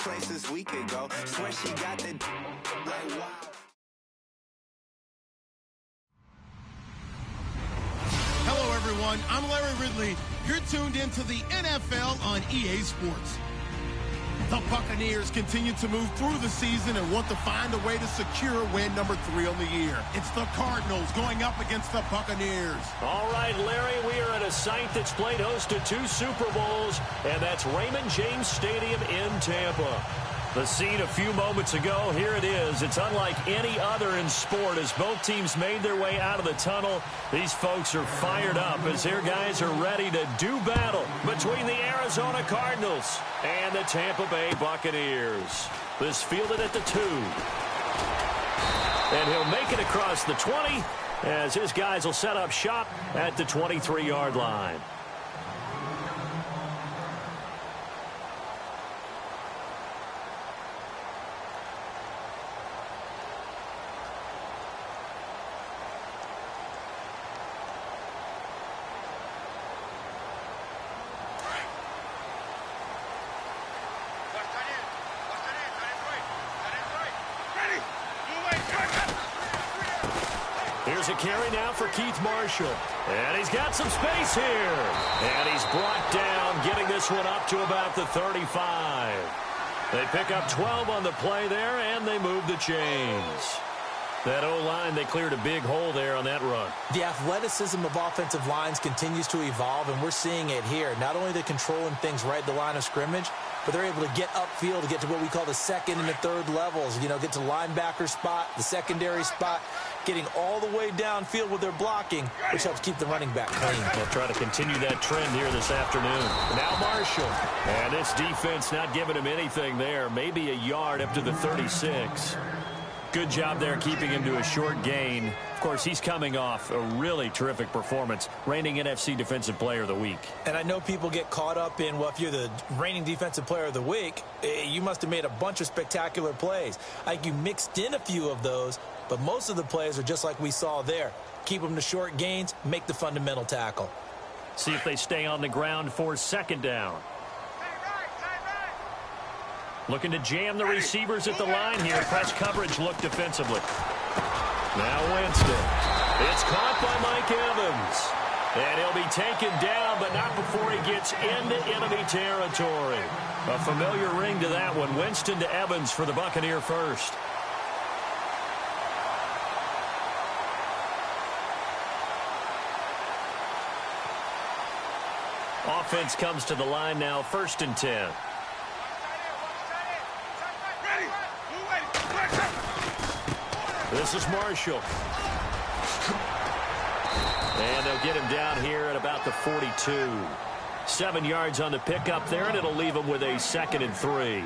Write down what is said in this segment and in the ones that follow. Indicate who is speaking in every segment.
Speaker 1: places we could go. Swear she got the like wow.
Speaker 2: Hello, everyone. I'm Larry Ridley. You're tuned into the NFL on EA Sports. The Buccaneers continue to move through the season and want to find a way to secure win number 3 on the year. It's the Cardinals going up against the Buccaneers.
Speaker 3: All right, Larry, we are at a site that's played host to 2 Super Bowls, and that's Raymond James Stadium in Tampa. The scene a few moments ago, here it is. It's unlike any other in sport as both teams made their way out of the tunnel. These folks are fired up as their guys are ready to do battle between the Arizona Cardinals and the Tampa Bay Buccaneers. This fielded at the 2. And he'll make it across the 20 as his guys will set up shop at the 23-yard line. Here's a carry now for Keith Marshall. And he's got some space here. And he's brought down, getting this one up to about the 35. They pick up 12 on the play there, and they move the chains. That O-line, they cleared a big hole there on that run.
Speaker 4: The athleticism of offensive lines continues to evolve, and we're seeing it here. Not only they're controlling things right at the line of scrimmage, but they're able to get upfield to get to what we call the second and the third levels. You know, get to linebacker spot, the secondary spot, getting all the way downfield with their blocking, which helps keep the running back clean.
Speaker 3: They'll try to continue that trend here this afternoon. Now Marshall. And this defense not giving him anything there. Maybe a yard up to the 36. Good job there keeping him to a short gain. Of course, he's coming off a really terrific performance, reigning NFC Defensive Player of the Week.
Speaker 4: And I know people get caught up in, well, if you're the reigning Defensive Player of the Week, you must have made a bunch of spectacular plays. I think you mixed in a few of those, but most of the plays are just like we saw there. Keep them to short gains, make the fundamental tackle.
Speaker 3: See if they stay on the ground for second down. Looking to jam the receivers at the line here. Press coverage look defensively. Now Winston. It's caught by Mike Evans. And he'll be taken down, but not before he gets into enemy territory. A familiar ring to that one. Winston to Evans for the Buccaneer first. Offense comes to the line now, 1st and 10. This is Marshall. And they'll get him down here at about the 42. 7 yards on the pickup there, and it'll leave him with a 2nd and 3.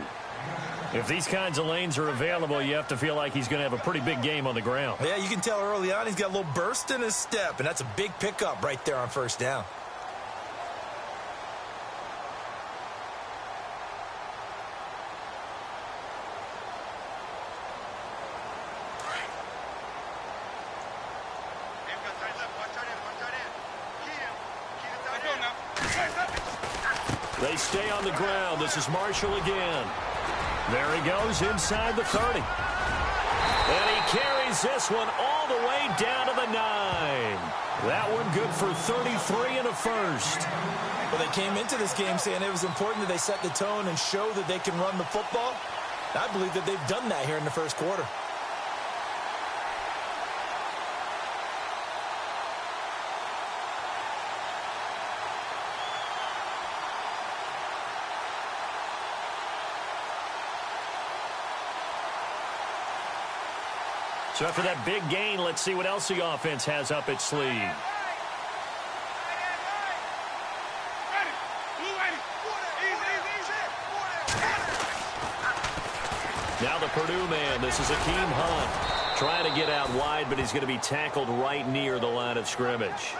Speaker 3: If these kinds of lanes are available, you have to feel like he's going to have a pretty big game on the ground.
Speaker 4: Yeah, you can tell early on he's got a little burst in his step, and that's a big pickup right there on 1st down.
Speaker 3: They stay on the ground. This is Marshall again. There he goes inside the 30. And he carries this one all the way down to the 9. That one good for 33 and a first.
Speaker 4: Well, they came into this game saying it was important that they set the tone and show that they can run the football. I believe that they've done that here in the first quarter.
Speaker 3: So after that big gain, let's see what else the offense has up its sleeve. Now the Purdue man, this is Akeem Hunt. Trying to get out wide, but he's going to be tackled right near the line of scrimmage.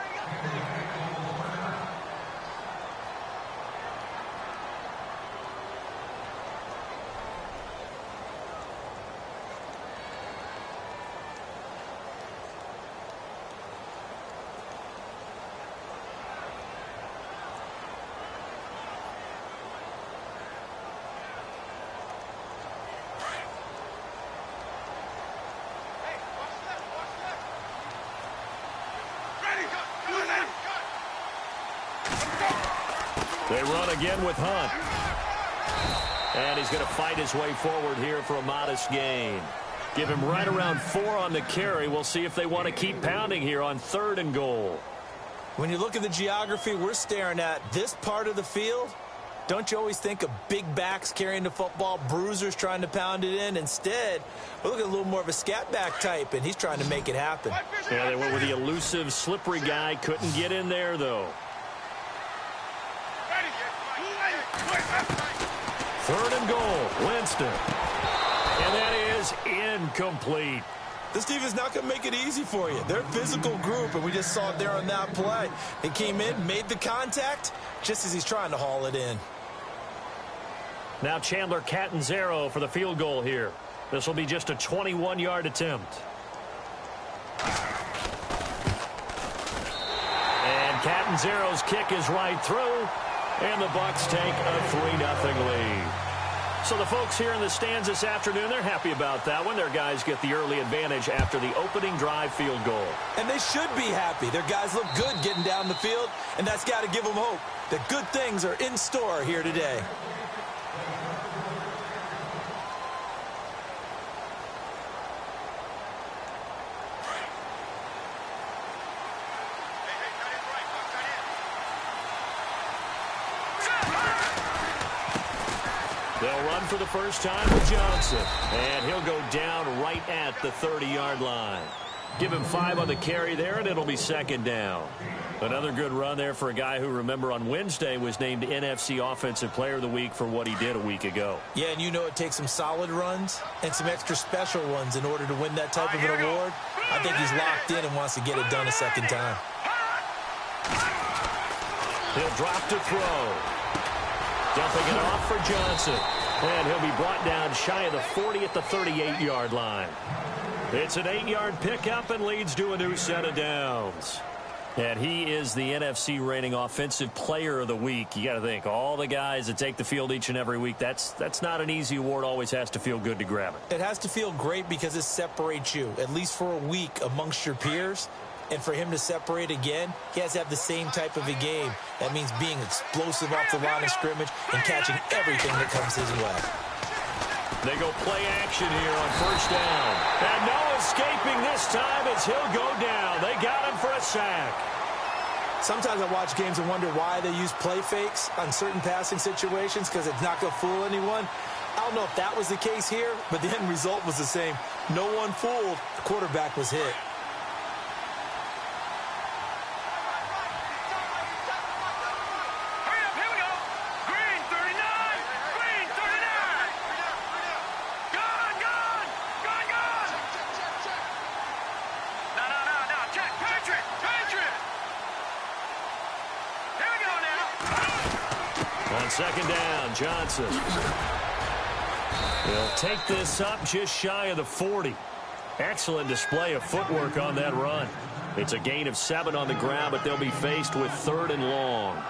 Speaker 3: They run again with Hunt. And he's going to fight his way forward here for a modest gain. Give him right around 4 on the carry. We'll see if they want to keep pounding here on 3rd and goal.
Speaker 4: When you look at the geography we're staring at, this part of the field, don't you always think of big backs carrying the football, bruisers trying to pound it in? Instead, we're looking at a little more of a scat back type, and he's trying to make it happen.
Speaker 3: Yeah, they went with the elusive, slippery guy. Couldn't get in there, though. 3rd and goal, Winston. And that is incomplete.
Speaker 4: This defense is not going to make it easy for you. They're a physical group, and we just saw it there on that play. He came in, made the contact, just as he's trying to haul it in.
Speaker 3: Now Chandler Catanzaro for the field goal here. This will be just a 21-yard attempt. And Catanzaro's kick is right through, and the Bucs take a 3-0 lead. So the folks here in the stands this afternoon, they're happy about that one. Their guys get the early advantage after the opening drive field goal.
Speaker 4: And they should be happy. Their guys look good getting down the field, and that's got to give them hope that good things are in store here today.
Speaker 3: They'll run for the first time with Johnson. And he'll go down right at the 30-yard line. Give him 5 on the carry there, and it'll be 2nd down. Another good run there for a guy who, remember, on Wednesday was named NFC Offensive Player of the Week for what he did a week ago.
Speaker 4: Yeah, and you know it takes some solid runs and some extra special ones in order to win that type of an award. I think he's locked in and wants to get it done a second time.
Speaker 3: He'll drop to throw. Dumping it off for Johnson. And he'll be brought down shy of the 40 at the 38-yard line. It's an 8-yard pickup and leads to a new set of downs. And he is the NFC rating Offensive Player of the Week. You got to think, all the guys that take the field each and every week, that's not an easy award. Always has to feel good to grab it.
Speaker 4: It has to feel great because it separates you, at least for a week, amongst your peers. And for him to separate again, he has to have the same type of a game. That means being explosive off the line of scrimmage and catching everything that comes his way.
Speaker 3: They go play action here on 1st down. And no escaping this time as he'll go down. They got him for a sack.
Speaker 4: Sometimes I watch games and wonder why they use play fakes on certain passing situations because it's not going to fool anyone. I don't know if that was the case here, but the end result was the same. No one fooled. The quarterback was hit.
Speaker 3: On 2nd down, Johnson. He'll take this up just shy of the 40. Excellent display of footwork on that run. It's a gain of 7 on the ground, but they'll be faced with 3rd and long.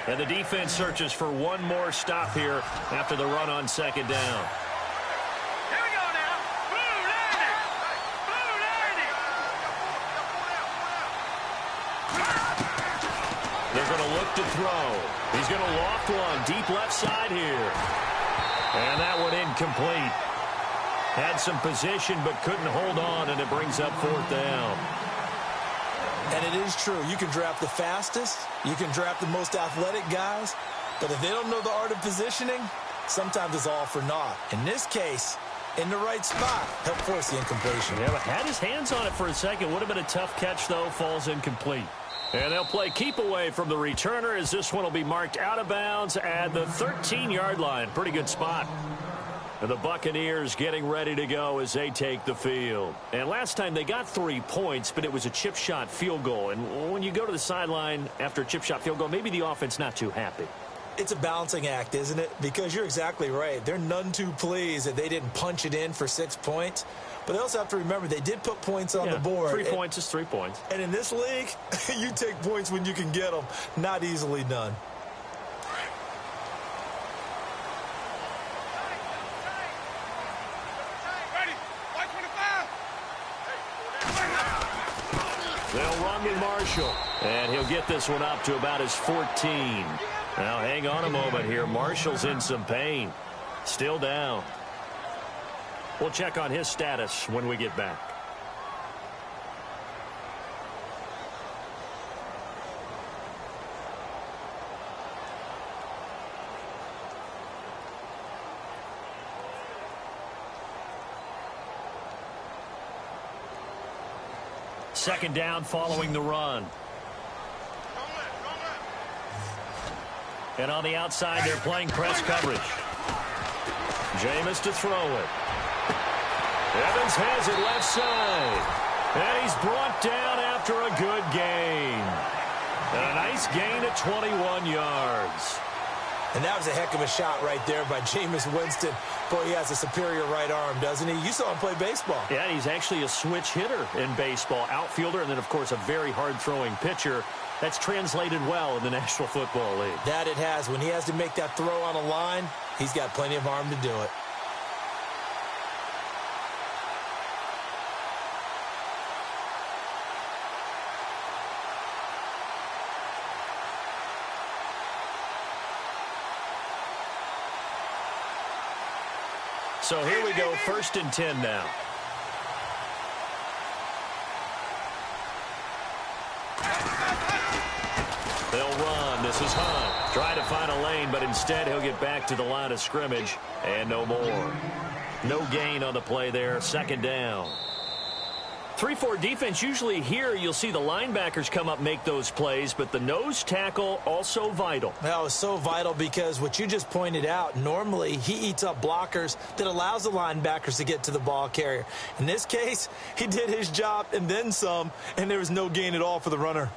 Speaker 3: And the defense searches for one more stop here after the run on 2nd down. They're going to look to throw. He's going to loft one deep left side here. And that one incomplete. Had some position but couldn't hold on, and it brings up 4th down.
Speaker 4: And it is true. You can draft the fastest. You can draft the most athletic guys. But if they don't know the art of positioning, sometimes it's all for naught. In this case, in the right spot, helped force the incompletion.
Speaker 3: Yeah, but had his hands on it for a second. Would have been a tough catch, though. Falls incomplete. And they'll play keep away from the returner as this one will be marked out of bounds at the 13-yard line. Pretty good spot. And the Buccaneers getting ready to go as they take the field. And last time they got 3 points, but it was a chip shot field goal. And when you go to the sideline after a chip shot field goal, maybe the offense not too happy.
Speaker 4: It's a balancing act, isn't it? Because you're exactly right. They're none too pleased that they didn't punch it in for 6 points. But they also have to remember they did put points on the board.
Speaker 3: 3 points is 3 points.
Speaker 4: And in this league, you take points when you can get them. Not easily done.
Speaker 3: They'll run with Marshall, and he'll get this one up to about his 14. Now, hang on a moment here. Marshall's in some pain. Still down. We'll check on his status when we get back. Second down following the run. And on the outside, they're playing press coverage. Jameis to throw it. Evans has it left side. And he's brought down after a good gain. And a nice gain of 21 yards.
Speaker 4: And that was a heck of a shot right there by Jameis Winston. Boy, he has a superior right arm, doesn't he? You saw him play baseball.
Speaker 3: Yeah, he's actually a switch hitter in baseball. Outfielder, and then, of course, a very hard-throwing pitcher. That's translated well in the National Football League.
Speaker 4: That it has. When he has to make that throw on a line, he's got plenty of arm to do it.
Speaker 3: So here we go, 1st and 10 now. They'll run. This is Hunt. Trying to find a lane, but instead he'll get back to the line of scrimmage and no more. No gain on the play there. 2nd down. 3-4 defense, usually here you'll see the linebackers come up, make those plays, but the nose tackle also vital.
Speaker 4: Well, it's so vital because what you just pointed out, normally he eats up blockers that allows the linebackers to get to the ball carrier. In this case, he did his job and then some, and there was no gain at all for the runner.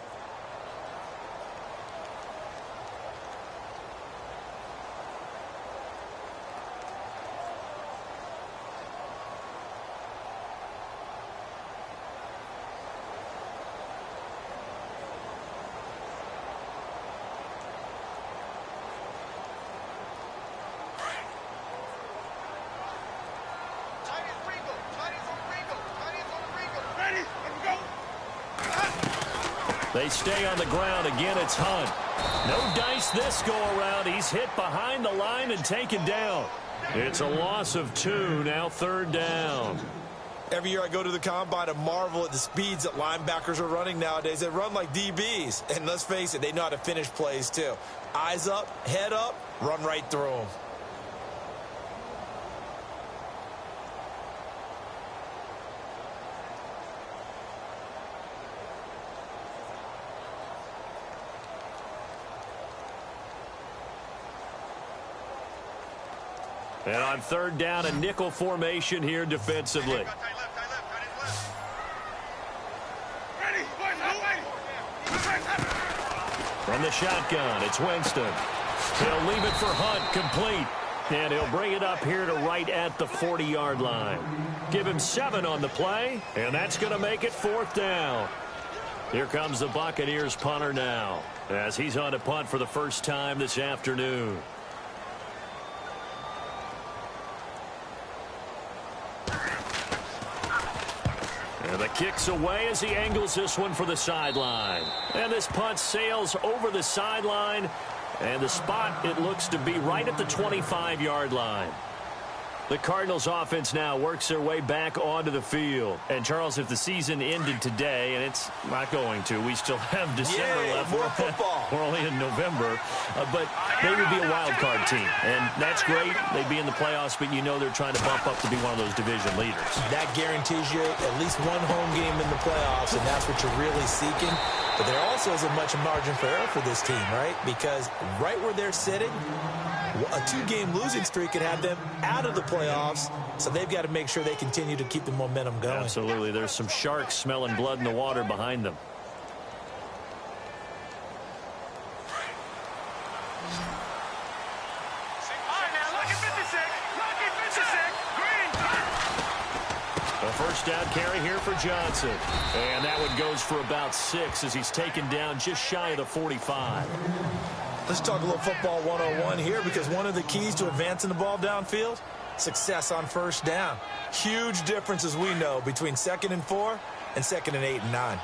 Speaker 3: They stay on the ground. Again, it's Hunt. No dice this go-around. He's hit behind the line and taken down. It's a loss of 2, now 3rd down.
Speaker 4: Every year I go to the combine and marvel at the speeds that linebackers are running nowadays. They run like DBs. And let's face it, they know how to finish plays too. Eyes up, head up, run right through them.
Speaker 3: And on 3rd down, a nickel formation here defensively. From the shotgun, it's Winston. He'll leave it for Hunt, complete. And he'll bring it up here to right at the 40-yard line. Give him 7 on the play, and that's going to make it 4th down. Here comes the Buccaneers punter now, as he's on to punt for the first time this afternoon. And the kick's away as he angles this one for the sideline. And this punt sails over the sideline. And the spot, it looks to be right at the 25-yard line. The Cardinals offense now works their way back onto the field. And, Charles, if the season ended today, and it's not going to, we still have December left.
Speaker 4: More football.
Speaker 3: We're only in November. But they would be a wild card team. And that's great. They'd be in the playoffs, but you know they're trying to bump up to be one of those division leaders.
Speaker 4: That guarantees you at least one home game in the playoffs, and that's what you're really seeking. But there also isn't much margin for error for this team, right? Because right where they're sitting, a 2-game losing streak could have them out of the playoffs, so they've got to make sure they continue to keep the momentum going.
Speaker 3: Absolutely. There's some sharks smelling blood in the water behind them. A first down carry here for Johnson. And that one goes for about 6 as he's taken down just shy of the 45.
Speaker 4: Let's talk a little football 101 here, because one of the keys to advancing the ball downfield, success on first down. Huge difference, as we know, between 2nd and 4 and 2nd and 8 and 9.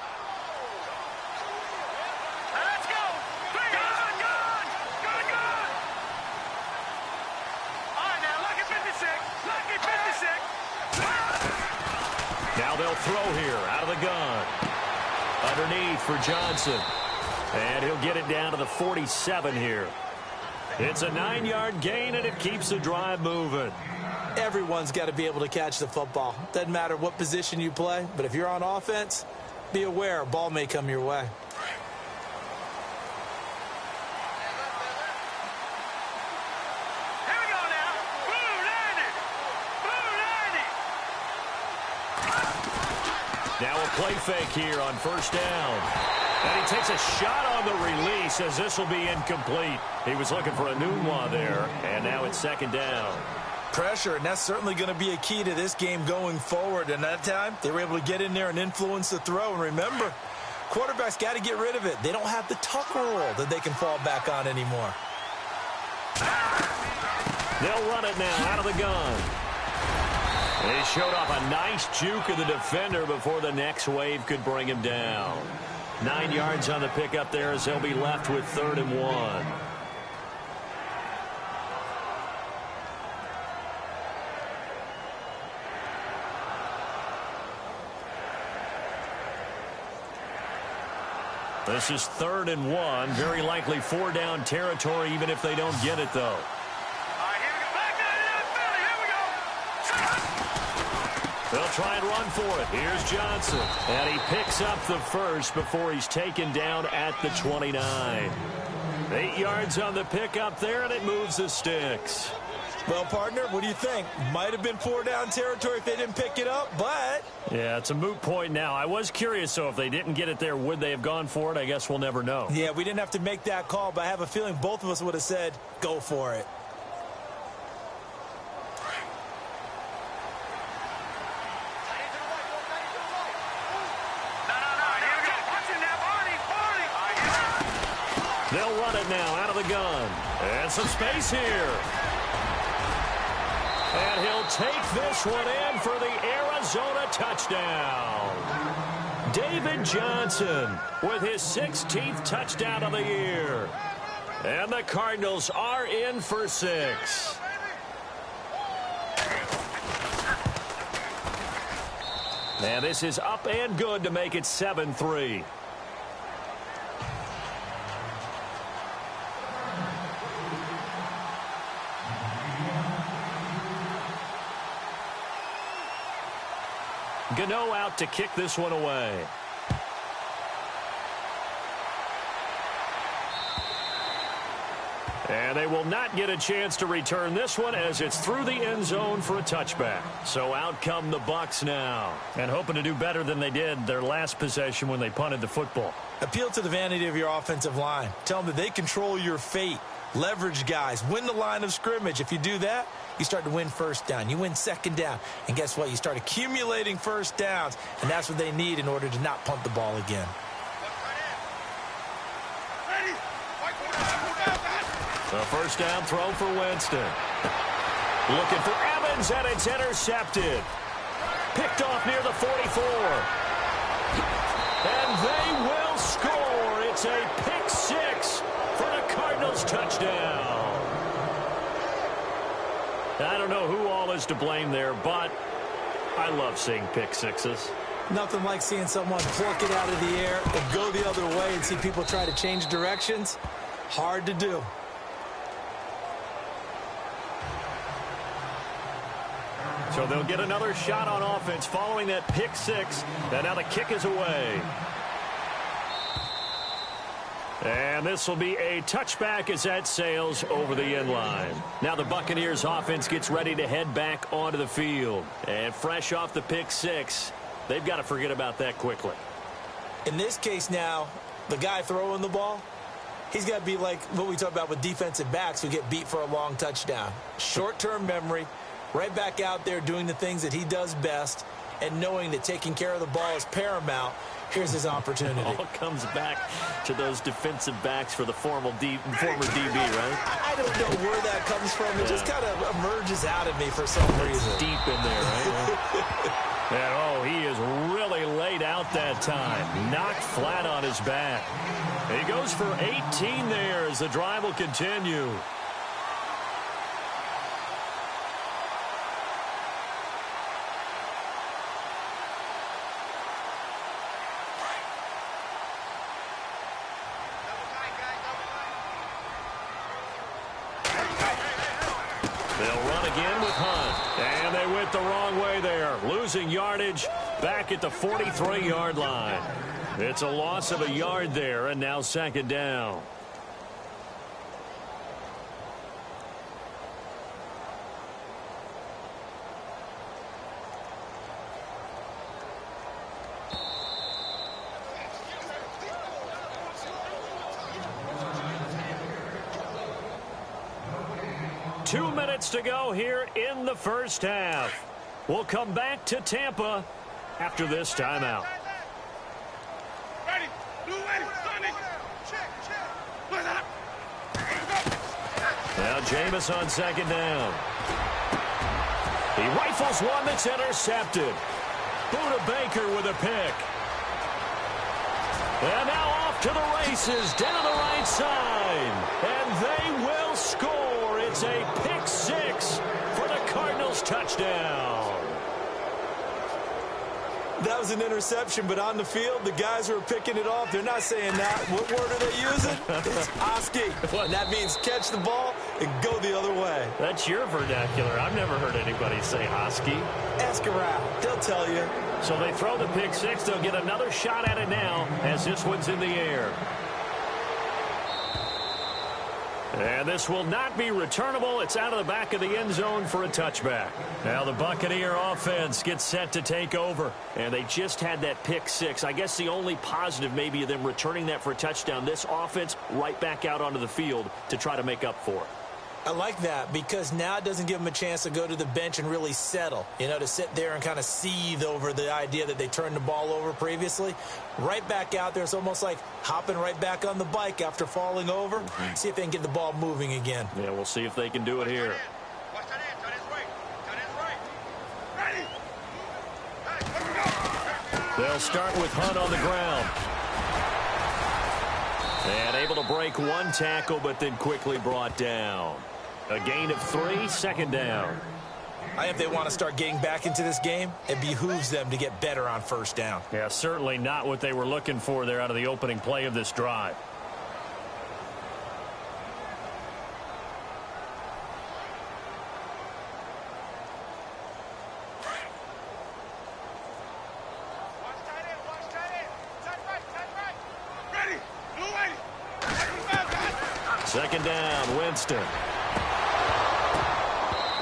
Speaker 3: throw here out of the gun. Underneath for Johnson. And he'll get it down to the 47 here. It's a 9-yard gain, and it keeps the drive moving.
Speaker 4: Everyone's got to be able to catch the football. Doesn't matter what position you play, but if you're on offense, be aware a ball may come your way.
Speaker 5: Here we go now.
Speaker 3: Now a play fake here on first down. And he takes a shot on the release as this will be incomplete. He was looking for a Nunwa there, and now it's second down.
Speaker 4: Pressure, and that's certainly going to be a key to this game going forward. And that time, they were able to get in there and influence the throw. And remember, quarterbacks got to get rid of it. They don't have the tuck rule that they can fall back on anymore.
Speaker 3: They'll run it now out of the gun. They showed off a nice juke of the defender before the next wave could bring him down. 9 yards on the pickup there as they'll be left with 3rd and 1. This is 3rd and 1. Very likely 4-down territory even if they don't get it, though. They'll try and run for it. Here's Johnson. And he picks up the first before he's taken down at the 29. 8 yards on the pickup there, and it moves the sticks.
Speaker 4: Well, partner, what do you think? Might have been 4-down territory if they didn't pick it up, but...
Speaker 3: Yeah, it's a moot point now. I was curious, so if they didn't get it there, would they have gone for it? I guess we'll never know.
Speaker 4: Yeah, we didn't have to make that call, but I have a feeling both of us would have said, go for it.
Speaker 3: They'll run it now out of the gun. And some space here. And he'll take this one in for the Arizona touchdown. David Johnson with his 16th touchdown of the year. And the Cardinals are in for 6. And this is up and good to make it 7-3. Gano out to kick this one away. And they will not get a chance to return this one as it's through the end zone for a touchback. So out come the Bucs now. And hoping to do better than they did their last possession when they punted the football.
Speaker 4: Appeal to the vanity of your offensive line. Tell them that they control your fate. Leverage guys. Win the line of scrimmage. If you do that, you start to win first down. You win second down. And guess what? You start accumulating first downs. And that's what they need in order to not punt the ball again.
Speaker 3: The first down throw for Winston. Looking for Evans, and it's intercepted. Picked off near the 44. And they will score. It's a pick 6 for the Cardinals touchdown. I don't know who all is to blame there, but I love seeing pick 6s.
Speaker 4: Nothing like seeing someone pluck it out of the air and go the other way and see people try to change directions. Hard to do.
Speaker 3: So they'll get another shot on offense following that pick 6. And now the kick is away. And this will be a touchback as that sails over the end line. Now the Buccaneers offense gets ready to head back onto the field. And fresh off the pick 6, they've got to forget about that quickly.
Speaker 4: In this case now, the guy throwing the ball, he's got to be like what we talk about with defensive backs who get beat for a long touchdown. Short-term memory, right back out there doing the things that he does best, and knowing that taking care of the ball is paramount. Here's his opportunity.
Speaker 3: It all comes back to those defensive backs for the former DB, right?
Speaker 4: I don't know where that comes from. It just kind of emerges out of me for some reason.
Speaker 3: Deep in there, right? And, oh, he is really laid out that time. Knocked flat on his back. He goes for 18 there as the drive will continue. They'll run again with Hunt. And they went the wrong way there. Losing yardage back at the 43-yard line. It's a loss of a yard there, and now second down. Two minutes to go here in the first half. We'll come back to Tampa after this timeout. Now Jameis on second down. He rifles one that's intercepted. Buda Baker with a pick. And now off to the races down the right side. And they will score. It's a pick six for the Cardinals touchdown.
Speaker 4: That was an interception, but on the field, the guys who are picking it off, they're not saying that. What word are they using? It's Oski. And that means catch the ball and go the other way.
Speaker 3: That's your vernacular. I've never heard anybody say Oski.
Speaker 4: Ask around. They'll tell you.
Speaker 3: So they throw the pick six. They'll get another shot at it now as this one's in the air. And this will not be returnable. It's out of the back of the end zone for a touchback. Now the Buccaneer offense gets set to take over. And they just had that pick six. I guess the only positive maybe of them returning that for a touchdown. This offense right back out onto the field to try to make up for it.
Speaker 4: I like that because now it doesn't give them a chance to go to the bench and really settle, to sit there and kind of seethe over the idea that they turned the ball over previously. Right back out there, it's almost like hopping right back on the bike after falling over. See if they can get the ball moving again.
Speaker 3: Yeah, we'll see if they can do it here. They'll start with Hunt on the ground. And able to break one tackle, but then quickly brought down. A gain of 3, second down.
Speaker 4: If they want to start getting back into this game, it behooves them to get better on first down.
Speaker 3: Yeah, certainly not what they were looking for there out of the opening play of this drive. Second down, Winston.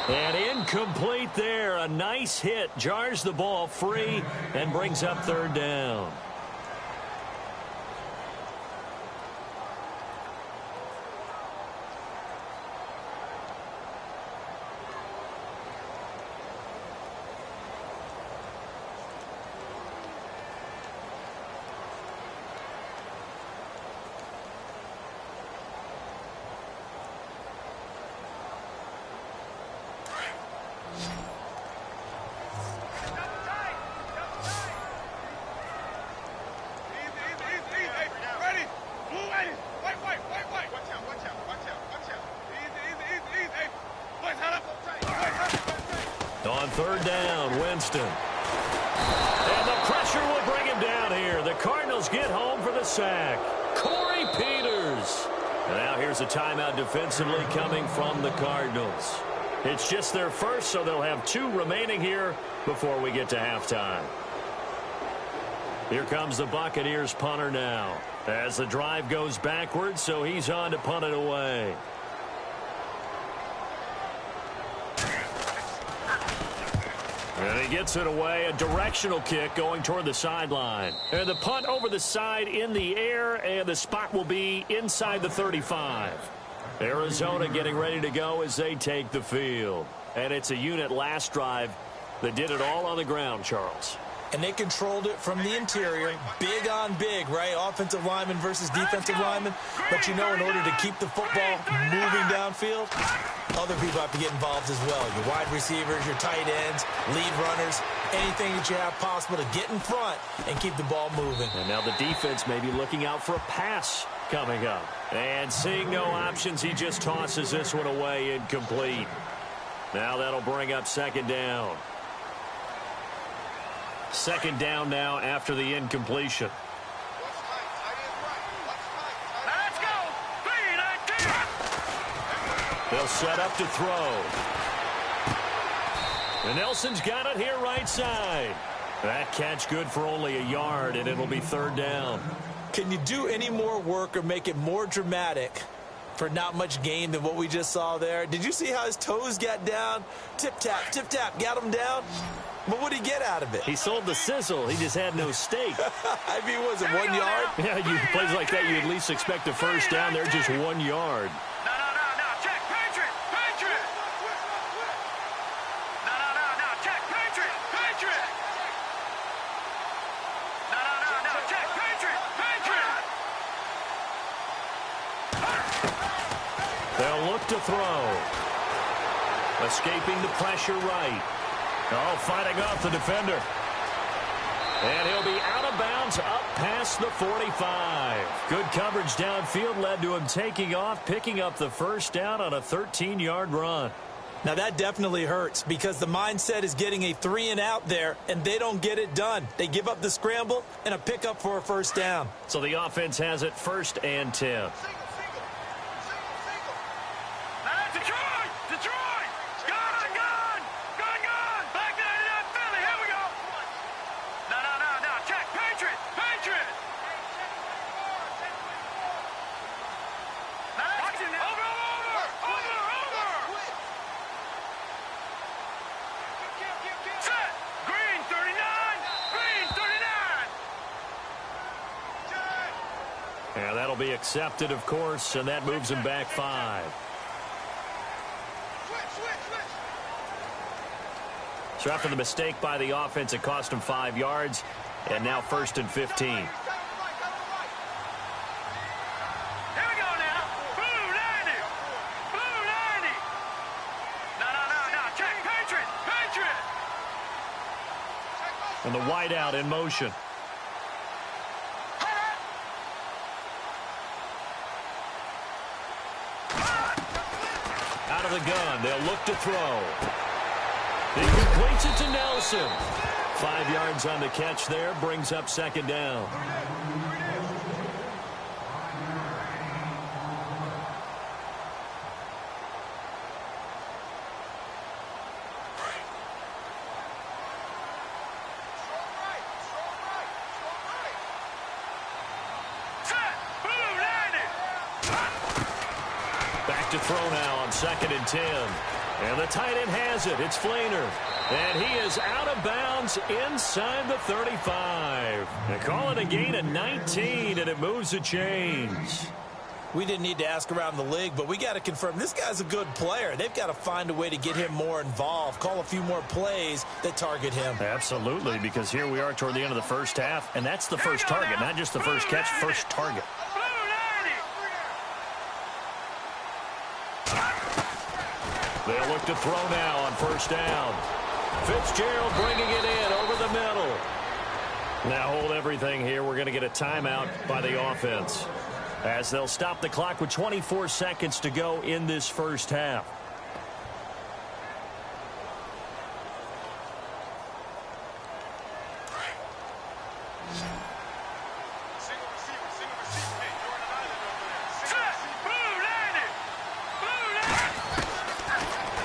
Speaker 3: And incomplete there. A nice hit. Jars the ball free and brings up third down. On third down, Winston. And the pressure will bring him down here. The Cardinals get home for the sack. Corey Peters. And now here's a timeout defensively coming from the Cardinals. It's just their first, so they'll have 2 remaining here before we get to halftime. Here comes the Buccaneers punter now. As the drive goes backwards, so he's on to punt it away. And he gets it away, a directional kick going toward the sideline. And the punt over the side in the air, and the spot will be inside the 35. Arizona getting ready to go as they take the field. And it's a unit last drive that did it all on the ground, Charles.
Speaker 4: And they controlled it from the interior, big on big, right? Offensive lineman versus defensive lineman. But in order to keep the football moving downfield, other people have to get involved as well. Your wide receivers, your tight ends, lead runners, anything that you have possible to get in front and keep the ball moving.
Speaker 3: And now the defense may be looking out for a pass coming up. And seeing no options, he just tosses this one away, incomplete. Now that'll bring up second down. Second down now after the incompletion. They'll set up to throw. And Nelson's got it here right side. That catch good for only a yard, and it'll be third down.
Speaker 4: Can you do any more work or make it more dramatic for not much gain than what we just saw there? Did you see how his toes got down? Tip-tap, got him down. But what did he get out of it?
Speaker 3: He sold the sizzle. He just had no steak.
Speaker 4: I mean, was it 1 yard?
Speaker 3: Yeah, you plays like that, you at least expect a first down. They're just 1 yard.
Speaker 1: No, check, Patriot! No, check, Patriot! No, check, Patriot!
Speaker 3: They'll look to throw. Escaping the pressure right. Oh, fighting off the defender. And he'll be out of bounds up past the 45. Good coverage downfield led to him taking off, picking up the first down on a 13-yard run.
Speaker 4: Now, that definitely hurts because the mindset is getting a 3-and-out there, and they don't get it done. They give up the scramble and a pickup for a first down.
Speaker 3: So the offense has it 1st and 10.
Speaker 1: Detroit! Gun! Back to Philly, here we go! No, check, Patriot! Over! Set! Green 39!
Speaker 3: Yeah, that'll be accepted, of course, and that moves him back 5. So after the mistake by the offense, it cost him 5 yards, and now 1st and 15.
Speaker 1: Here we go now. Blue 90. No. Check, Patriot.
Speaker 3: And the wideout in motion. Out of the gun, they'll look to throw. He completes it to Nelson. 5 yards on the catch there, brings up 2nd down. Back to throw now on 2nd and 10. And the tight end has it. It's Flainer. And he is out of bounds inside the 35. They call it a gain of 19, and it moves the chains.
Speaker 4: We didn't need to ask around the league, but we got to confirm this guy's a good player. They've got to find a way to get him more involved, call a few more plays that target him.
Speaker 3: Absolutely, because here we are toward the end of the first half, and that's the first target, not just the first catch, first target. They'll look to throw now on 1st down. Fitzgerald bringing it in over the middle. Now hold everything here. We're going to get a timeout by the offense, as they'll stop the clock with 24 seconds to go in this first half.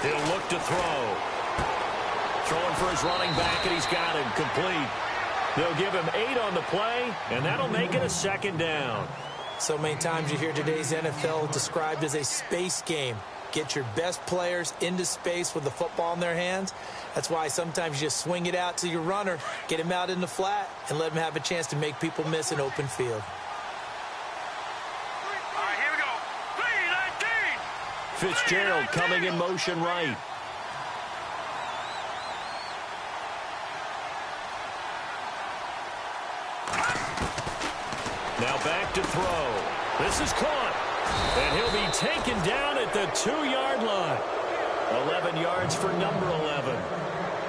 Speaker 3: He'll look to throw. Throwing for his running back, and he's got him complete. They'll give him 8 on the play, and that'll make it a 2nd down.
Speaker 4: So many times you hear today's NFL described as a space game. Get your best players into space with the football in their hands. That's why sometimes you just swing it out to your runner, get him out in the flat, and let him have a chance to make people miss an open field.
Speaker 1: All right, here we go. 3-19.
Speaker 3: Fitzgerald coming in motion right. Now back to throw. This is caught. And he'll be taken down at the 2-yard line. 11 yards for number 11.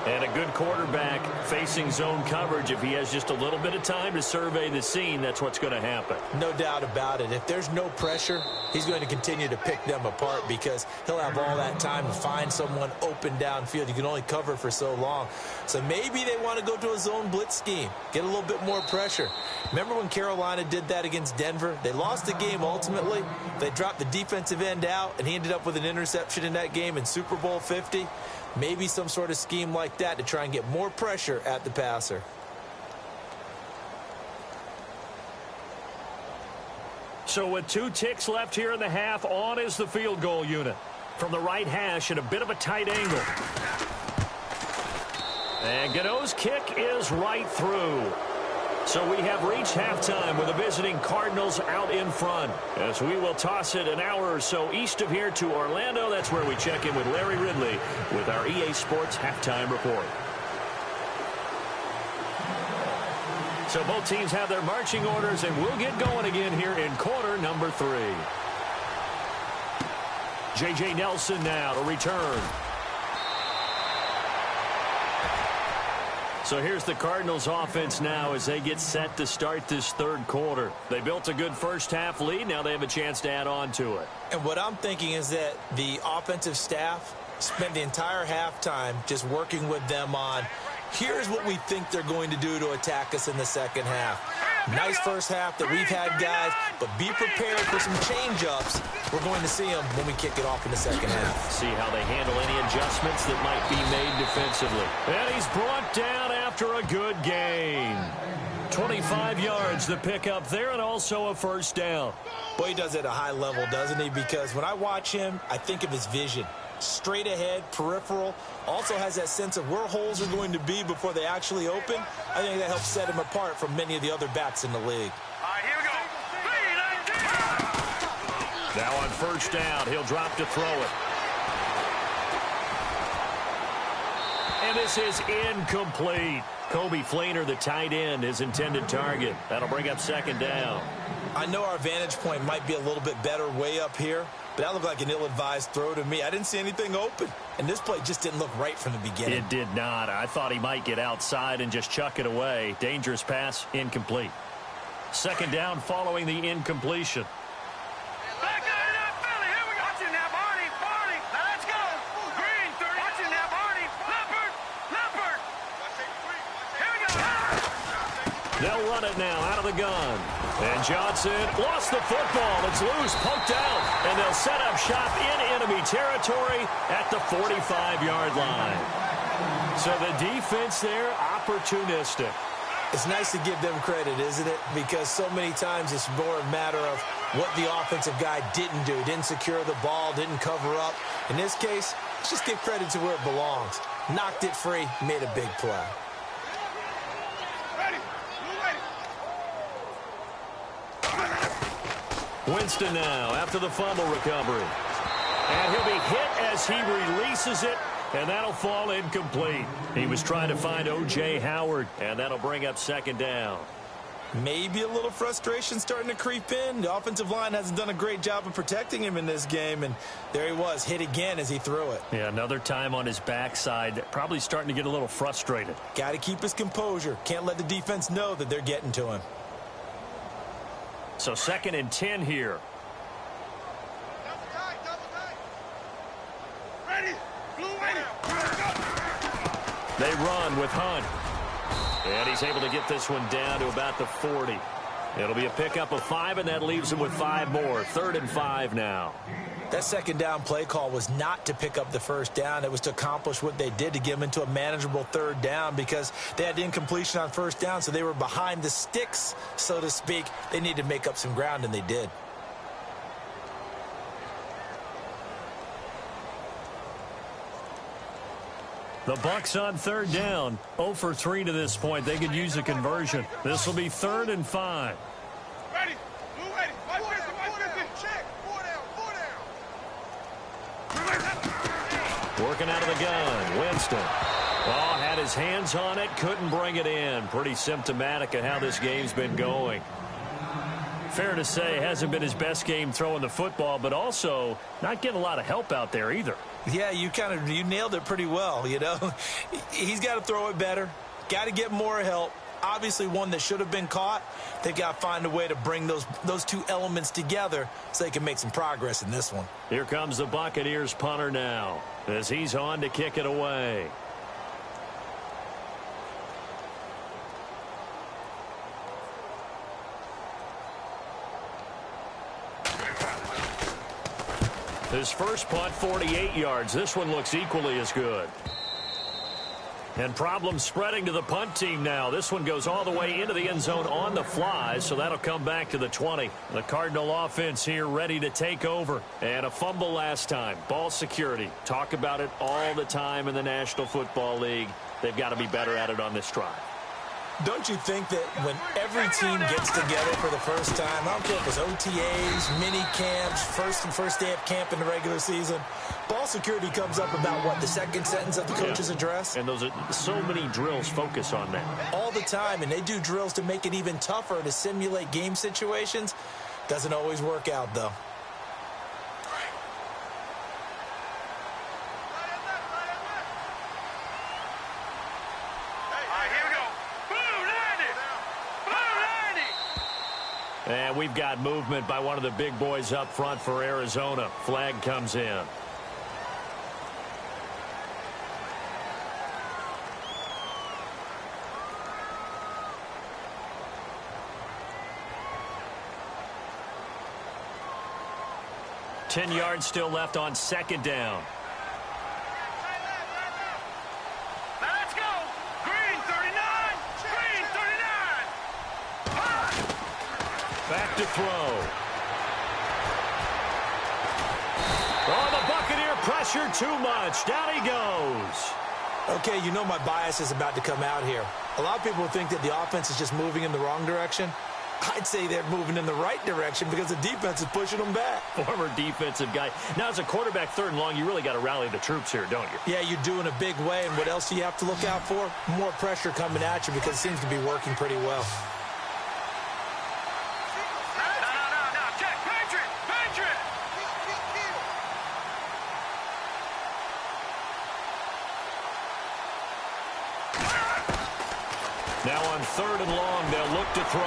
Speaker 3: And a good quarterback facing zone coverage. If he has just a little bit of time to survey the scene, that's what's going to happen.
Speaker 4: No doubt about it. If there's no pressure, he's going to continue to pick them apart because he'll have all that time to find someone open downfield. You can only cover for so long. So maybe they want to go to a zone blitz scheme, get a little bit more pressure. Remember when Carolina did that against Denver? They lost the game ultimately. They dropped the defensive end out, and he ended up with an interception in that game in Super Bowl 50. Maybe some sort of scheme like that to try and get more pressure at the passer.
Speaker 3: So with 2 ticks left here in the half, on is the field goal unit. From the right hash at a bit of a tight angle. And Gano's kick is right through. So we have reached halftime with the visiting Cardinals out in front. As we will toss it an hour or so east of here to Orlando. That's where we check in with Larry Ridley with our EA Sports halftime report. So both teams have their marching orders, and we'll get going again here in quarter number 3. J.J. Nelson now to return. So here's the Cardinals offense now as they get set to start this third quarter. They built a good first half lead. Now they have a chance to add on to it.
Speaker 4: And what I'm thinking is that the offensive staff spent the entire halftime just working with them on, here's what we think they're going to do to attack us in the second half. Nice first half that we've had, guys, but be prepared for some change-ups. We're going to see them when we kick it off in the second half.
Speaker 3: See how they handle any adjustments that might be made defensively. And he's brought down after a good gain. 25 yards the pick up there, and also a first down.
Speaker 4: Boy, he does it at a high level, doesn't he? Because when I watch him, I think of his vision. Straight ahead, peripheral, also has that sense of where holes are going to be before they actually open. I think that helps set him apart from many of the other backs in the league.
Speaker 1: All right, here we go.
Speaker 3: Now on first down, he'll drop to throw it. And this is incomplete. Kobe Fleener, the tight end, his intended target. That'll bring up second down.
Speaker 4: I know our vantage point might be a little bit better way up here, but that looked like an ill-advised throw to me. I didn't see anything open, and this play just didn't look right from the beginning.
Speaker 3: It did not. I thought he might get outside and just chuck it away. Dangerous pass, incomplete. Second down following the incompletion.
Speaker 1: Back out of that Philly. Here we go. Watch it now, Barney. Barney. Now let's go. Green, 30. Watch it now, Barney. Leopard. Leopard. Here we go.
Speaker 3: They'll run it now out of the gun. And Johnson lost the football. It's loose, poked out. And they'll set up shop in enemy territory at the 45-yard line. So the defense there, opportunistic.
Speaker 4: It's nice to give them credit, isn't it? Because so many times it's more a matter of what the offensive guy didn't do. Didn't secure the ball, didn't cover up. In this case, let's just give credit to where it belongs. Knocked it free, made a big play.
Speaker 3: Winston now after the fumble recovery. And he'll be hit as he releases it, and that'll fall incomplete. He was trying to find O.J. Howard, and that'll bring up second down.
Speaker 4: Maybe a little frustration starting to creep in. The offensive line hasn't done a great job of protecting him in this game, and there he was, hit again as he threw it.
Speaker 3: Yeah, another time on his backside, probably starting to get a little frustrated.
Speaker 4: Got to keep his composure. Can't let the defense know that they're getting to him.
Speaker 3: So 2nd and 10 here. They run with Hunt. And he's able to get this one down to about the 40. It'll be a pickup of 5, and that leaves him with 5 more. 3rd and 5 now.
Speaker 4: That second down play call was not to pick up the first down. It was to accomplish what they did, to get them into a manageable 3rd down, because they had incompletion on first down, so they were behind the sticks, so to speak. They needed to make up some ground, and they did.
Speaker 3: The Bucs on 3rd down. 0 for 3 to this point. They could use a conversion. This will be 3rd and 5.
Speaker 1: Ready. Blue ready. Watch this. Check. 4 down.
Speaker 3: Working out of the gun. Winston. Oh, had his hands on it. Couldn't bring it in. Pretty symptomatic of how this game's been going. Fair to say, hasn't been his best game throwing the football, but also not getting a lot of help out there either.
Speaker 4: Yeah, you nailed it pretty well, you know. He's got to throw it better. Got to get more help. Obviously one that should have been caught. They've got to find a way to bring those two elements together so they can make some progress in this one.
Speaker 3: Here comes the Buccaneers punter now as he's on to kick it away. His first punt, 48 yards. This one looks equally as good. And problems spreading to the punt team now. This one goes all the way into the end zone on the fly, so that'll come back to the 20. The Cardinal offense here ready to take over. And a fumble last time. Ball security. Talk about it all the time in the National Football League. They've got to be better at it on this drive.
Speaker 4: Don't you think that when every team gets together for the first time, I don't care if it's OTAs, mini camps, first day of camp in the regular season, ball security comes up about, what, the second sentence of the coach's address?
Speaker 3: And those are so many drills focus on that.
Speaker 4: All the time, and they do drills to make it even tougher to simulate game situations. Doesn't always work out, though.
Speaker 3: And we've got movement by one of the big boys up front for Arizona. Flag comes in. Ten yards still left on second down.
Speaker 1: Let's go. Green 39. Green 39.
Speaker 3: Back to throw. Oh, the Buccaneer pressure too much. Down he goes.
Speaker 4: Okay, you know my bias is about to come out here. A lot of people think that the offense is just moving in the wrong direction. I'd say they're moving in the right direction because the defense is pushing them back.
Speaker 3: Former defensive guy. Now, as a quarterback, third and long, you really got to rally the troops here, don't you?
Speaker 4: Yeah, you do in a big way. And what else do you have to look out for? More pressure coming at you because it seems to be working pretty well.
Speaker 1: No. Check. Patriot. Patriot.
Speaker 3: Now on third and long, they'll look to throw.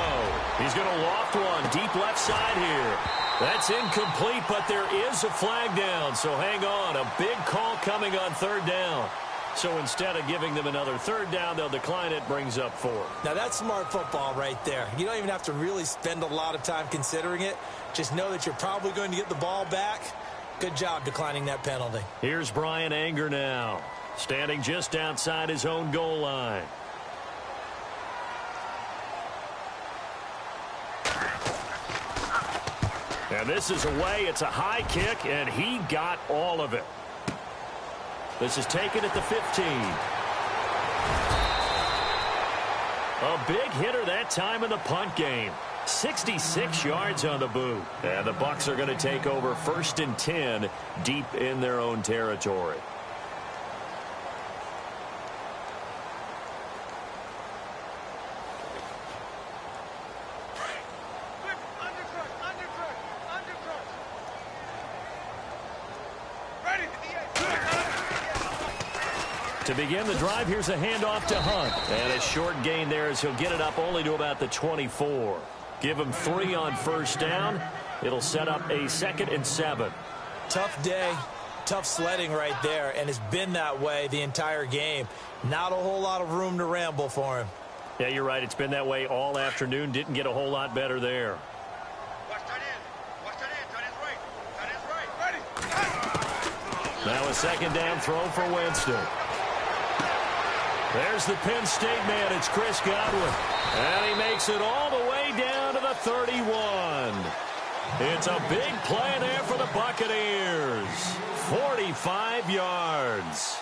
Speaker 3: He's going to loft one deep left side here. That's incomplete, but there is a flag down. So hang on. A big call coming on third down. So instead of giving them another third down, they'll decline it. Brings up 4.
Speaker 4: Now, that's smart football right there. You don't even have to really spend a lot of time considering it. Just know that you're probably going to get the ball back. Good job declining that penalty.
Speaker 3: Here's Brian Anger now, standing just outside his own goal line. And this is away. It's a high kick, and he got all of it. This is taken at the 15. A big hitter that time in the punt game. 66 yards on the boot. And the Bucs are going to take over 1st and 10 deep in their own territory. To begin the drive, here's a handoff to Hunt. And a short gain there as he'll get it up only to about the 24. Give him 3 on first down. It'll set up a 2nd and 7.
Speaker 4: Tough day, tough sledding right there, and it's been that way the entire game. Not a whole lot of room to ramble for him.
Speaker 3: Yeah, you're right. It's been that way all afternoon. Didn't get a whole lot better there.
Speaker 1: Watch that in. Watch that in. That is right. That is right. Ready.
Speaker 3: Now a 2nd down throw for Winston. There's the Penn State man. It's Chris Godwin. And he makes it all the way down to the 31. It's a big play there for the Buccaneers. 45 yards.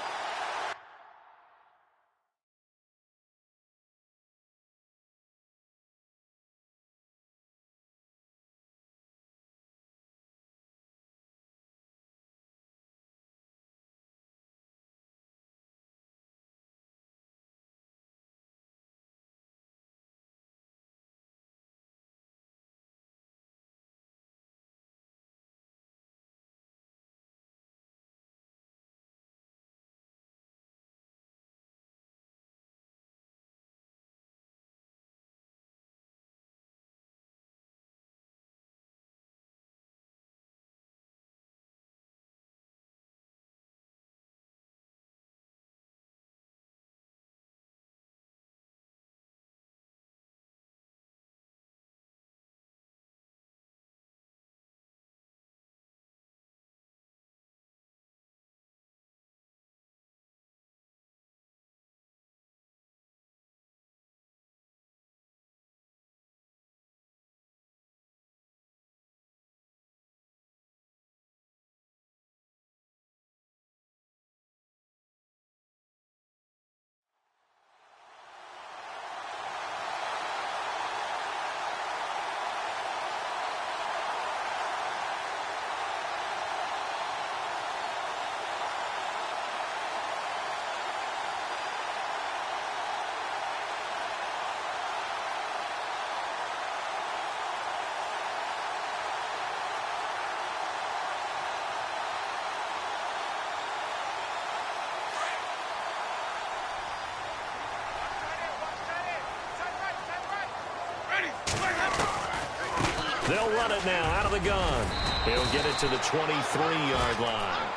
Speaker 3: They'll run it now out of the gun. He'll get it to the 23-yard line.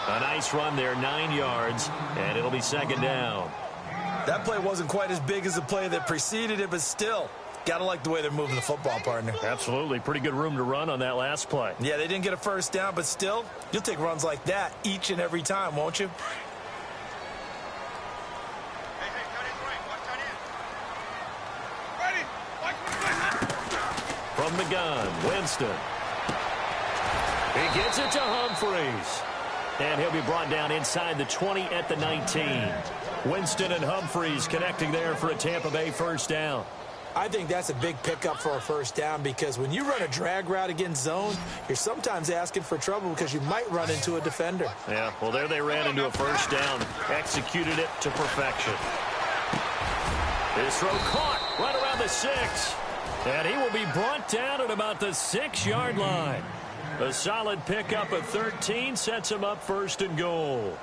Speaker 3: A nice run there, 9 yards, and it'll be second down.
Speaker 4: That play wasn't quite as big as the play that preceded it, but still, got to like the way they're moving the football, partner.
Speaker 3: Absolutely. Pretty good room to run on that last play.
Speaker 4: Yeah, they didn't get a first down, but still, you'll take runs like that each and every time, won't you?
Speaker 3: From the gun, Winston. He gets it to Humphreys. And he'll be brought down inside the 20 at the 19. Winston and Humphreys connecting there for a Tampa Bay first down.
Speaker 4: I think that's a big pickup for a first down because when you run a drag route against zone, you're sometimes asking for trouble because you might run into a defender.
Speaker 3: Yeah, well, there they ran into a first down. Executed it to perfection. His throw caught right around the 6. And he will be brought down at about the 6-yard line. A solid pickup of 13 sets him up first and goal.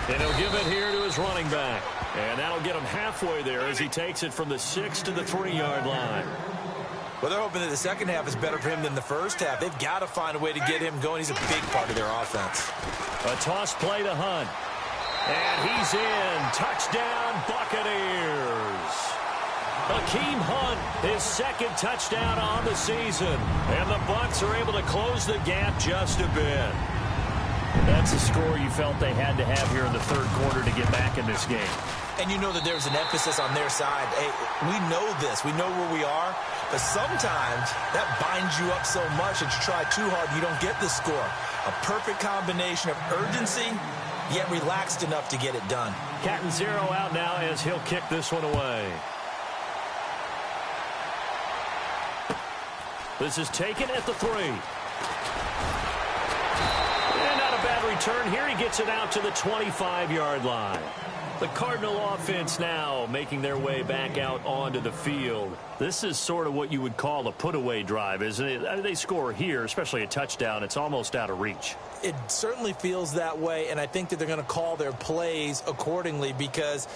Speaker 3: And he'll give it here to his running back. And that'll get him halfway there as he takes it from the 6 to the 3-yard line.
Speaker 4: Well, they're hoping that the second half is better for him than the first half. They've got to find a way to get him going. He's a big part of their offense.
Speaker 3: A toss play to Hunt. And he's in. Touchdown, Buccaneers. Hakeem Hunt, his second touchdown on the season. And the Bucs are able to close the gap just a bit. That's a score you felt they had to have here in the third quarter to get back in this game.
Speaker 4: And you know that there's an emphasis on their side. Hey, we know this. We know where we are. But sometimes that binds you up so much that you try too hard, you don't get the score. A perfect combination of urgency, yet relaxed enough to get it done.
Speaker 3: Cat and zero out now as he'll kick this one away. This is taken at the 3. And not a bad return here. He gets it out to the 25-yard line. The Cardinal offense now making their way back out onto the field. This is sort of what you would call a put-away drive, isn't it? They score here, especially a touchdown. It's almost out of reach.
Speaker 4: It certainly feels that way, and I think that they're going to call their plays accordingly because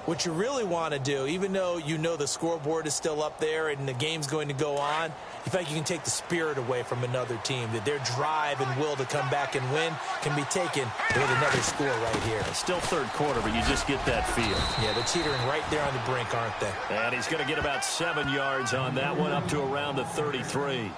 Speaker 4: what you really want to do, even though you know the scoreboard is still up there and the game's going to go on, you feel like you can take the spirit away from another team, that their drive and will to come back and win can be taken with another score right here.
Speaker 3: It's still third quarter, but you just get that feel.
Speaker 4: Yeah, they're teetering right there on the brink, aren't they?
Speaker 3: And he's going to get about 7 yards on that one, up to around the 33.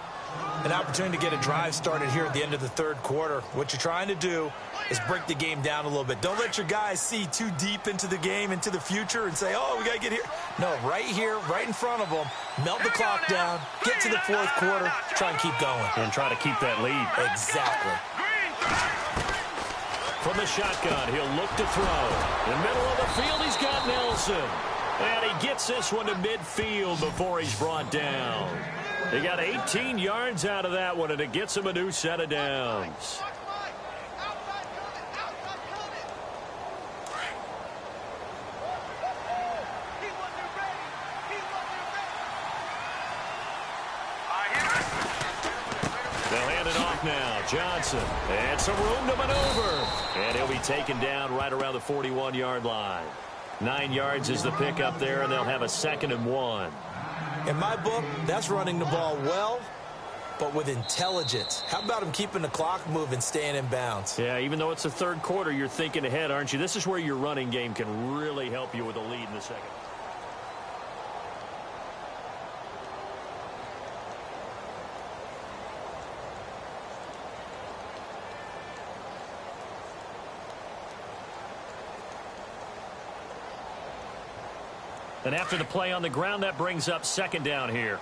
Speaker 4: An opportunity to get a drive started here at the end of the third quarter. What you're trying to do is break the game down a little bit. Don't let your guys see too deep into the game, into the future, and say, oh, we got to get here. No, right here, right in front of them, melt the clock down, get to the fourth quarter, try and keep going.
Speaker 3: And try to keep that lead.
Speaker 4: Exactly.
Speaker 3: From the shotgun, he'll look to throw. In the middle of the field, he's got Nelson. And he gets this one to midfield before he's brought down. He got 18 yards out of that one, and it gets him a new set of downs. They'll hand it off now. Johnson. And some room to maneuver. And he'll be taken down right around the 41-yard line. 9 yards is the pickup there, and they'll have a 2nd and 1.
Speaker 4: In my book, that's running the ball well, but with intelligence. How about him keeping the clock moving, staying in bounds?
Speaker 3: Yeah, even though it's the third quarter, you're thinking ahead, aren't you? This is where your running game can really help you with a lead in the second. And after the play on the ground, that brings up 2nd down here.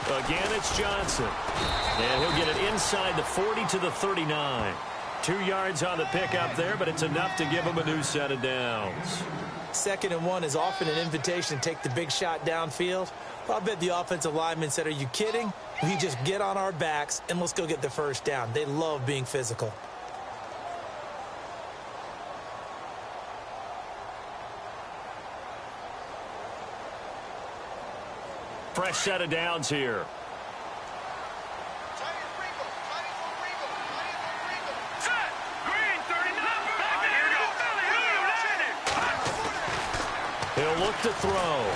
Speaker 3: Again, it's Johnson. And he'll get it inside the 40 to the 39. 2 yards on the pickup there, but it's enough to give him a new set of downs.
Speaker 4: 2nd and 1 is often an invitation to take the big shot downfield. Well, I bet the offensive lineman said, are you kidding? We just get on our backs and let's go get the first down. They love being physical.
Speaker 3: Fresh set of downs here. He'll look to throw.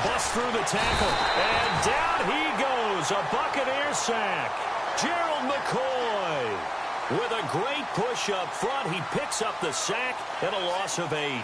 Speaker 3: Bust through the tackle. And down he goes. A Buccaneer sack. Gerald McCoy with a great push up front. He picks up the sack and a loss of 8.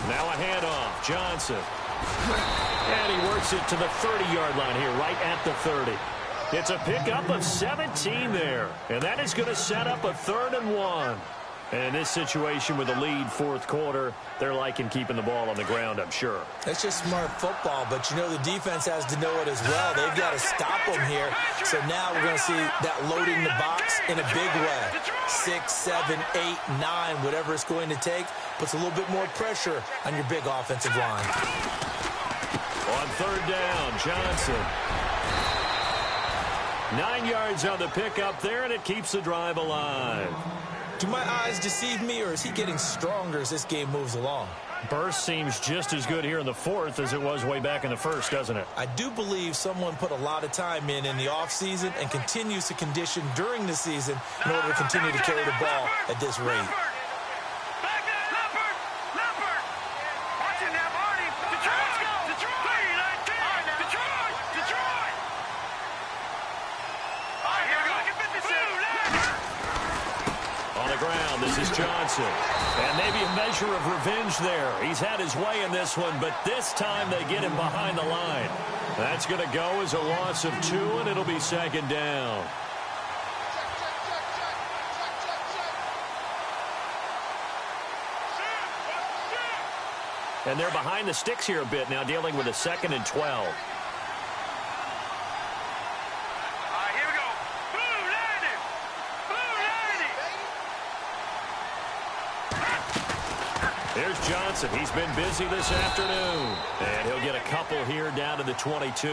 Speaker 3: Now a handoff. Johnson. And he works it to the 30-yard line here, right at the 30. It's a pickup of 17 there. And that is going to set up a 3rd and 1. And in this situation with the lead fourth quarter, they're liking keeping the ball on the ground, I'm sure.
Speaker 4: That's just smart football, but you know the defense has to know it as well. They've got to stop them here. So now we're going to see that loading the box in a big way. 6, 7, 8, 9, whatever it's going to take, puts a little bit more pressure on your big offensive line.
Speaker 3: On 3rd down, Johnson. 9 yards on the pickup there, and it keeps the drive alive.
Speaker 4: Do my eyes deceive me, or is he getting stronger as this game moves along?
Speaker 3: Burst seems just as good here in the 4th as it was way back in the 1st, doesn't it?
Speaker 4: I do believe someone put a lot of time in the offseason and continues to condition during the season in order to continue to carry the ball at this rate.
Speaker 3: This is Johnson. And maybe a measure of revenge there. He's had his way in this one, but this time they get him behind the line. That's going to go as a loss of 2, and it'll be 2nd down. And they're behind the sticks here a bit now, dealing with a 2nd and 12. Here's Johnson. He's been busy this afternoon. And he'll get a couple here down to the 22.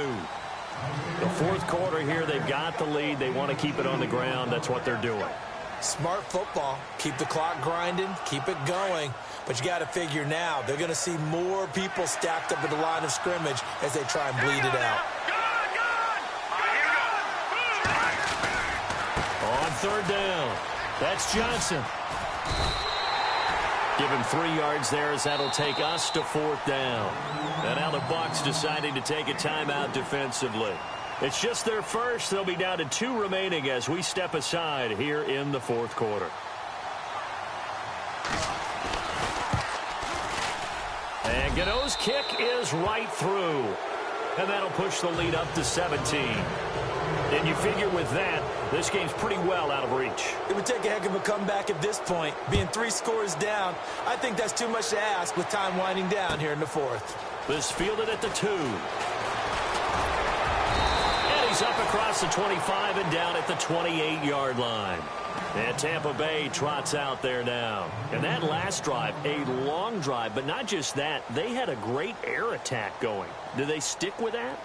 Speaker 3: The fourth quarter here, they've got the lead. They want to keep it on the ground. That's what they're doing.
Speaker 4: Smart football. Keep the clock grinding. Keep it going. But you got to figure now, they're going to see more people stacked up at the line of scrimmage as they try and bleed it out.
Speaker 3: On 3rd down, that's Johnson. Give him 3 yards there as that'll take us to 4th down. And now the Bucs deciding to take a timeout defensively. It's just their first. They'll be down to 2 remaining as we step aside here in the 4th quarter. And Gano's kick is right through. And that'll push the lead up to 17. And you figure with that, this game's pretty well out of reach.
Speaker 4: It would take a heck of a comeback at this point. Being 3 scores down, I think that's too much to ask with time winding down here in the 4th.
Speaker 3: This fielded at the 2. And he's up across the 25 and down at the 28-yard line. And Tampa Bay trots out there now. And that last drive, a long drive, but not just that. They had a great air attack going. Do they stick with that?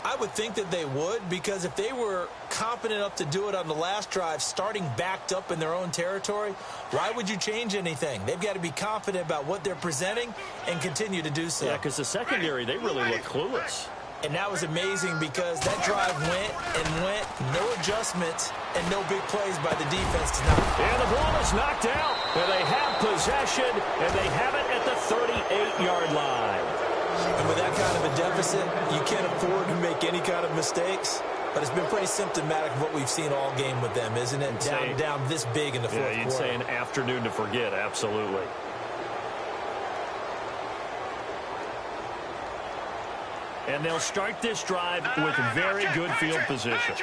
Speaker 4: I would think that they would, because if they were competent enough to do it on the last drive, starting backed up in their own territory, why would you change anything? They've got to be confident about what they're presenting and continue to do so.
Speaker 3: Yeah, because the secondary, they really look clueless.
Speaker 4: And that was amazing because that drive went and went, no adjustments and no big plays by the defense tonight.
Speaker 3: And the ball is knocked out, and they have possession, and they have it at the 38-yard line.
Speaker 4: And with that kind of a deficit, you can't afford to make any kind of mistakes. But it's been pretty symptomatic of what we've seen all game with them, isn't it? Down this big in the fourth quarter.
Speaker 3: Yeah, you'd say an afternoon to forget, absolutely. And they'll start this drive with very good field position.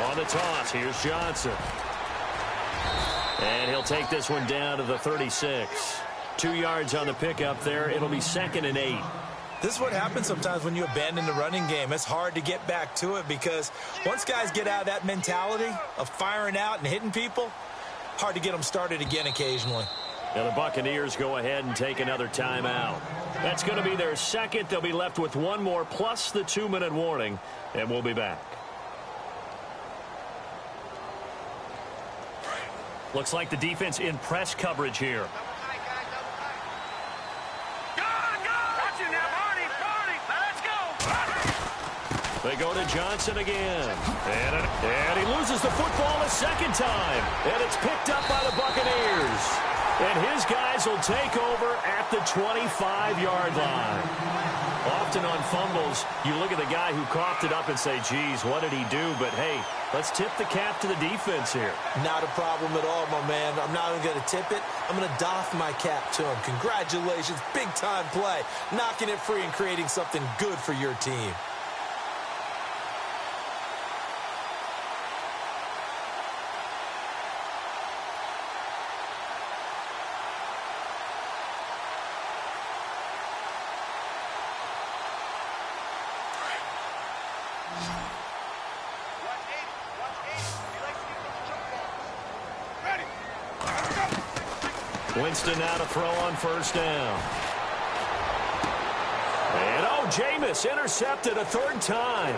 Speaker 3: On the toss, here's Johnson. And he'll take this one down to the 36. 2 yards on the pickup there. It'll be 2nd and 8.
Speaker 4: This is what happens sometimes when you abandon the running game. It's hard to get back to it because once guys get out of that mentality of firing out and hitting people, hard to get them started again occasionally.
Speaker 3: And the Buccaneers go ahead and take another timeout. That's going to be their second. They'll be left with one more plus the 2-minute warning, and we'll be back. Looks like the defense in press coverage here. They go to Johnson again. And he loses the football a second time. And it's picked up by the Buccaneers. And his guys will take over at the 25-yard line. Often on fumbles, you look at the guy who coughed it up and say, geez, what did he do? But, hey, let's tip the cap to the defense here.
Speaker 4: Not a problem at all, my man. I'm not even going to tip it. I'm going to doff my cap to him. Congratulations. Big-time play. Knocking it free and creating something good for your team.
Speaker 3: Winston now to throw on first down. And, Jameis intercepted a third time.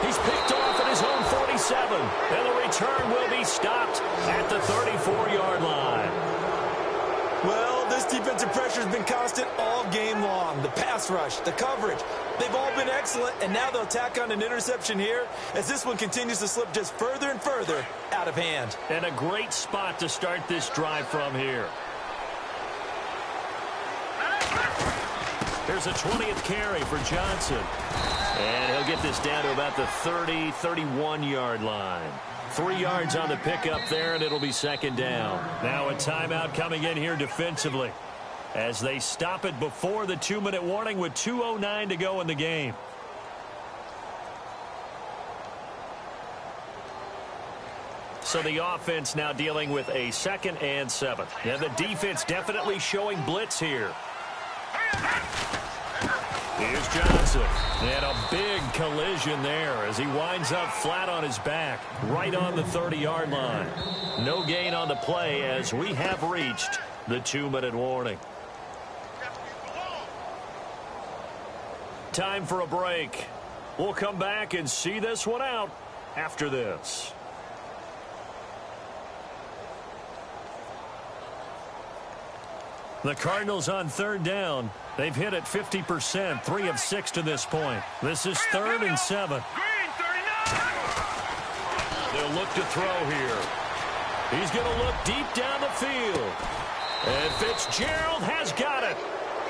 Speaker 3: He's picked off at his own 47. And the return will be stopped at the 34-yard line.
Speaker 4: Well, this defensive pressure has been constant all game long. The pass rush, the coverage, they've all been excellent. And now they'll tack on an interception here as this one continues to slip just further and further out of hand.
Speaker 3: And a great spot to start this drive from here. Here's a 20th carry for Johnson. And he'll get this down to about the 30, 31-yard line. 3 yards on the pickup there, and it'll be second down. Now a timeout coming in here defensively as they stop it before the 2-minute warning with 2:09 to go in the game. So the offense now dealing with a 2nd and 7. And the defense definitely showing blitz here. Here's Johnson. And a big collision there as he winds up flat on his back, right on the 30-yard line. No gain on the play as we have reached the 2-minute warning. Time for a break. We'll come back and see this one out after this. The Cardinals on third down. They've hit it 50%, 3 of 6 to this point. This is 3rd and 7. They'll look to throw here. He's going to look deep down the field. And Fitzgerald has got it.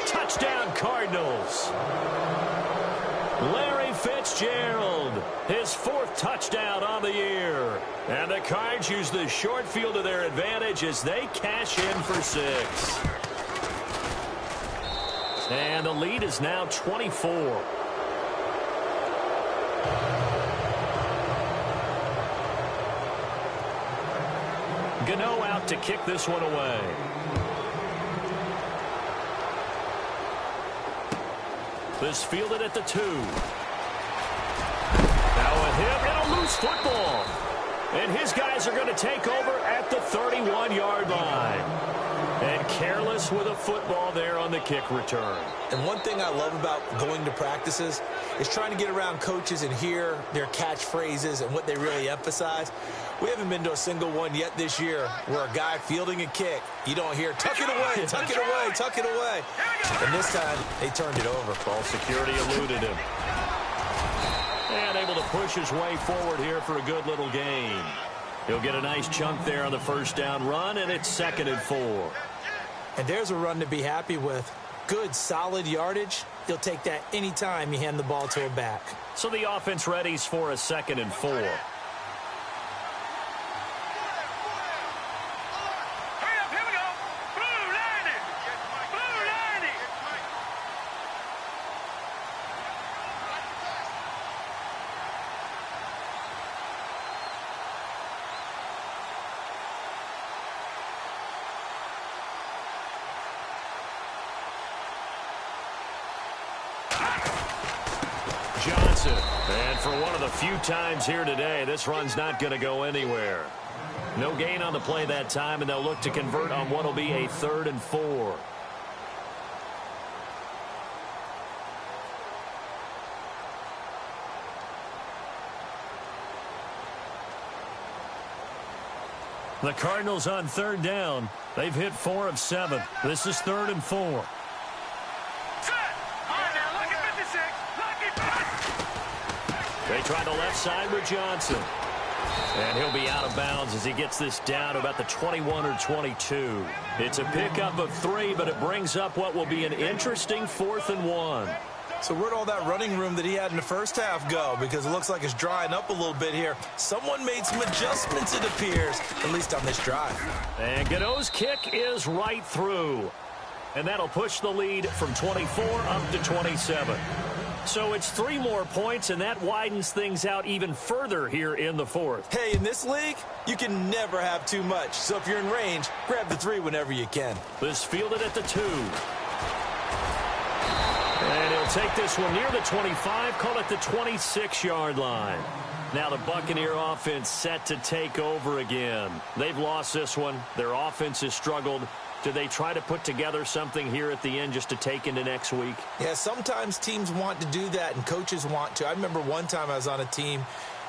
Speaker 3: Touchdown, Cardinals. Larry Fitzgerald, his 4th touchdown on the year. And the Cards use the short field to their advantage as they cash in for 6. And the lead is now 24. Gano out to kick this one away. This fielded at the 2. Now a hit and a loose football. And his guys are going to take over at the 31-yard line. And careless with a football there on the kick return.
Speaker 4: And one thing I love about going to practices is trying to get around coaches and hear their catchphrases and what they really emphasize. We haven't been to a single one yet this year where a guy fielding a kick, you don't hear, tuck it away, tuck it away, tuck it away. And this time, they turned it over.
Speaker 3: Ball security eluded him. And able to push his way forward here for a good little gain. He'll get a nice chunk there on the first down run, and it's 2nd and 4.
Speaker 4: And there's a run to be happy with. Good, solid yardage. You'll take that anytime you hand the ball to a back.
Speaker 3: So the offense readies for a 2nd and 4. Johnson. And for one of the few times here today, this run's not going to go anywhere. No gain on the play that time, and they'll look to convert on what will be a 3rd and 4. The Cardinals on 3rd down. They've hit 4 of 7. This is 3rd and 4.
Speaker 1: Set. All right, now, lucky 56. Lucky.
Speaker 3: They try the left side with Johnson. And he'll be out of bounds as he gets this down to about the 21 or 22. It's a pickup of 3, but it brings up what will be an interesting 4th and 1.
Speaker 4: So where'd all that running room that he had in the first half go? Because it looks like it's drying up a little bit here. Someone made some adjustments, it appears, at least on this drive.
Speaker 3: And Gano's kick is right through. And that'll push the lead from 24 up to 27. So it's 3 more points, and that widens things out even further here in the 4th.
Speaker 4: Hey, in this league, you can never have too much. So if you're in range, grab the 3 whenever you can.
Speaker 3: This fielded at the 2. And he'll take this one near the 25, call it the 26-yard line. Now the Buccaneer offense set to take over again. They've lost this one. Their offense has struggled. Do they try to put together something here at the end just to take into next week?
Speaker 4: Yeah, sometimes teams want to do that and coaches want to. I remember one time I was on a team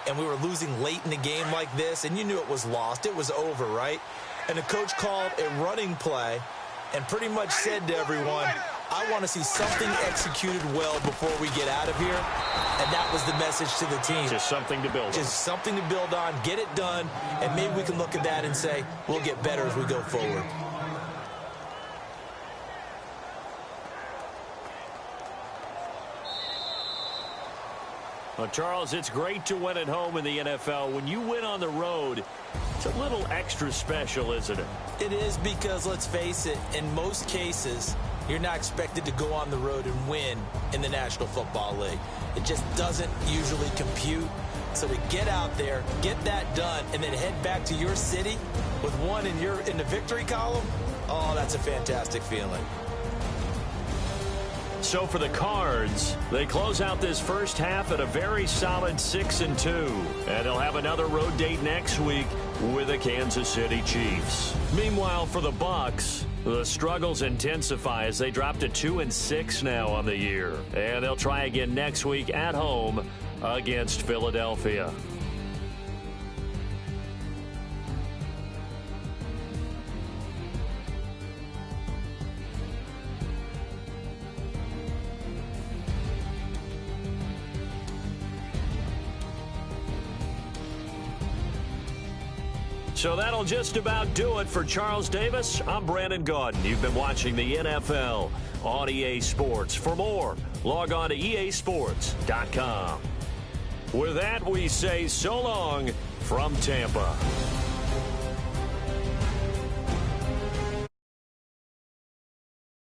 Speaker 4: and we were losing late in the game like this, and you knew it was lost. It was over, right? And the coach called a running play and pretty much said to everyone, I want to see something executed well before we get out of here. And that was the message to the team.
Speaker 3: Just something to build on.
Speaker 4: Just something to build on, get it done, and maybe we can look at that and say, we'll get better as we go forward.
Speaker 3: Well, Charles, it's great to win at home in the NFL. When you win on the road, it's a little extra special, isn't it?
Speaker 4: It is, because, let's face it, in most cases, you're not expected to go on the road and win in the National Football League. It just doesn't usually compute. So to get out there, get that done, and then head back to your city with one in the victory column, oh, that's a fantastic feeling.
Speaker 3: So for the Cards, they close out this first half at a very solid 6-2. And they'll have another road date next week with the Kansas City Chiefs. Meanwhile, for the Bucs, the struggles intensify as they drop to 2-6 now on the year. And they'll try again next week at home against Philadelphia. So that'll just about do it for Charles Davis. I'm Brandon Gaudin. You've been watching the NFL on EA Sports. For more, log on to easports.com. With that, we say so long from Tampa.